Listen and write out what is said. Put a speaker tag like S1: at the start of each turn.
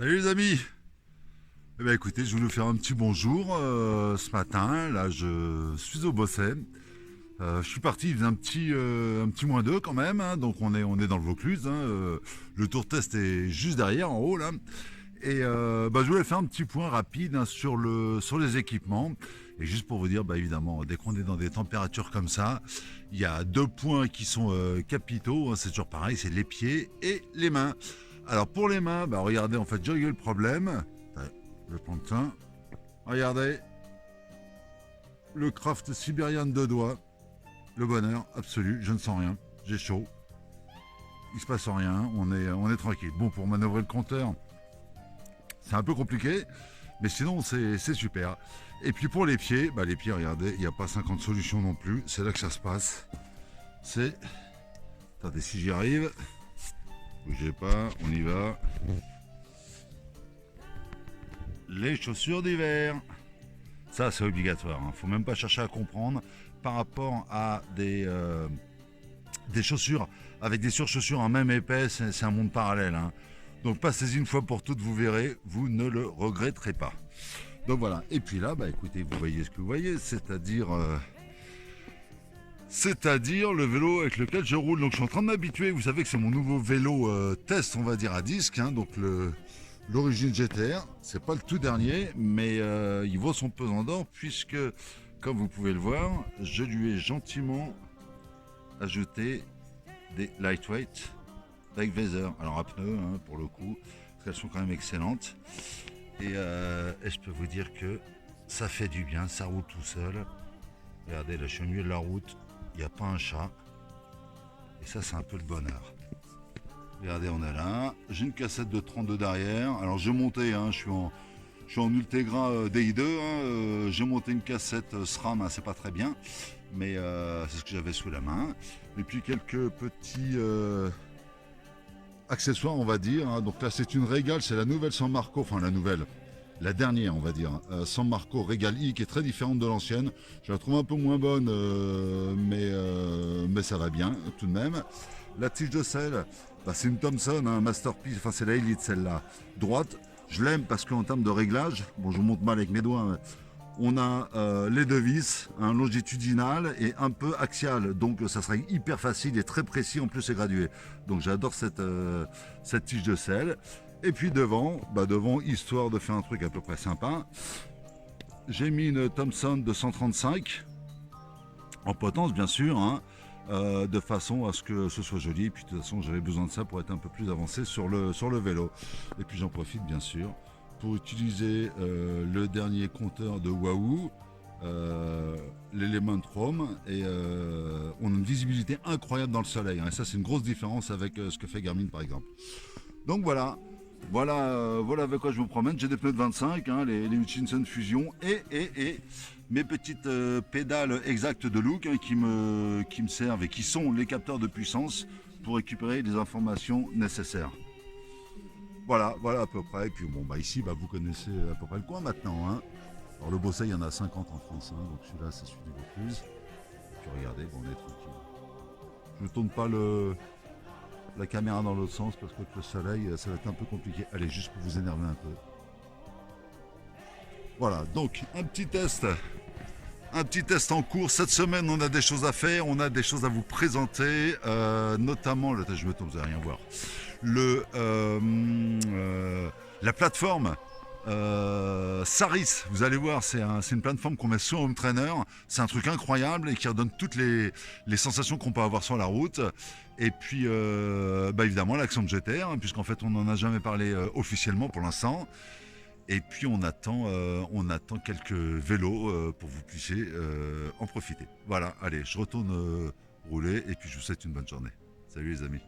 S1: Salut les amis. Eh ben écoutez, je voulais vous faire un petit bonjour ce matin. Là, je suis au Bosset. Je suis parti, il faisait un petit -2 quand même, hein, donc on est dans le Vaucluse. Hein, le tour test est juste derrière, en haut là. Et je voulais faire un petit point rapide, hein, sur les équipements. Et juste pour vous dire, évidemment, dès qu'on est dans des températures comme ça, il y a deux points qui sont capitaux. Hein, c'est toujours pareil, c'est les pieds et les mains. Alors pour les mains, regardez, en fait, j'ai eu le problème. Ouais, je vais prendre ça. Regardez, le Craft Siberian de doigts. Le bonheur absolu, je ne sens rien. J'ai chaud. Il se passe rien, on est tranquille. Bon, pour manœuvrer le compteur, c'est un peu compliqué, mais sinon c'est super. Et puis pour les pieds, regardez, il n'y a pas 50 solutions non plus. C'est là que ça se passe. C'est... Attendez, si j'y arrive, bougez pas, on y va. Les chaussures d'hiver. Ça, c'est obligatoire. Faut même pas chercher à comprendre par rapport à des chaussures avec des surchaussures en même épaisse. C'est un monde parallèle. Hein. Donc passez-y une fois pour toutes, vous verrez, vous ne le regretterez pas. Donc voilà. Et puis là, écoutez, vous voyez ce que vous voyez, c'est-à-dire le vélo avec lequel je roule. Donc je suis en train de m'habituer. Vous savez que c'est mon nouveau vélo test, on va dire à disque. Hein, donc l'origine GTR, c'est pas le tout dernier, mais il vaut son pesant d'or puisque, comme vous pouvez le voir, je lui ai gentiment ajouté des lightweight bike Weather. Alors à pneus, hein, pour le coup, parce qu'elles sont quand même excellentes. Et je peux vous dire que ça fait du bien, ça roule tout seul. Regardez, là je suis au milieu de la route, il n'y a pas un chat. Et ça, c'est un peu le bonheur. Regardez, on est là. J'ai une cassette de 32 derrière. Alors j'ai monté, hein, je suis en Ultegra DI2. Hein, j'ai monté une cassette SRAM, hein, c'est pas très bien, mais c'est ce que j'avais sous la main. Et puis quelques petits accessoires, on va dire. Hein. Donc là, c'est une Regal, c'est la nouvelle San Marco, enfin la nouvelle. La dernière, on va dire, San Marco Regal I, qui est très différente de l'ancienne. Je la trouve un peu moins bonne, mais ça va bien tout de même. La tige de selle, c'est une Thompson, un masterpiece, enfin c'est la Elite celle-là. Droite, je l'aime parce qu'en termes de réglage, bon je vous montre mal avec mes doigts, on a les deux vis, un longitudinal et un peu axial. Donc ça sera hyper facile et très précis, en plus c'est gradué. Donc j'adore cette tige de selle. Et puis devant, histoire de faire un truc à peu près sympa, j'ai mis une Thompson de 135, en potence bien sûr, hein, de façon à ce que ce soit joli. Et puis de toute façon, j'avais besoin de ça pour être un peu plus avancé sur le vélo. Et puis j'en profite bien sûr pour utiliser le dernier compteur de Wahoo, l'élément Chrome, et on a une visibilité incroyable dans le soleil. Hein, et ça, c'est une grosse différence avec ce que fait Garmin par exemple. Donc voilà. Voilà avec quoi je vous promène. J'ai des pneus de 25, hein, les Hutchinson Fusion et mes petites pédales exactes de look, hein, qui me servent et qui sont les capteurs de puissance pour récupérer les informations nécessaires. Voilà à peu près. Et puis ici, vous connaissez à peu près le coin maintenant. Hein. Alors le Bosset, il y en a 50 en France, hein, donc celui-là, c'est celui du Vaucluse. Et puis regardez, on est tranquille. Je ne tourne pas la caméra dans l'autre sens parce que le soleil, ça va être un peu compliqué. Allez, juste pour vous énerver un peu. Voilà, donc un petit test en cours. Cette semaine, on a des choses à faire, on a des choses à vous présenter, notamment, là, je me tourne, vous n'allez rien voir, la plateforme Saris, vous allez voir, c'est une plateforme qu'on met sur Home Trainer. C'est un truc incroyable et qui redonne toutes les sensations qu'on peut avoir sur la route. Et puis, évidemment, l'accent de GTR, hein, puisqu'en fait, on n'en a jamais parlé officiellement pour l'instant. Et puis, on attend quelques vélos pour que vous puissiez en profiter. Voilà, allez, je retourne rouler et puis je vous souhaite une bonne journée. Salut les amis.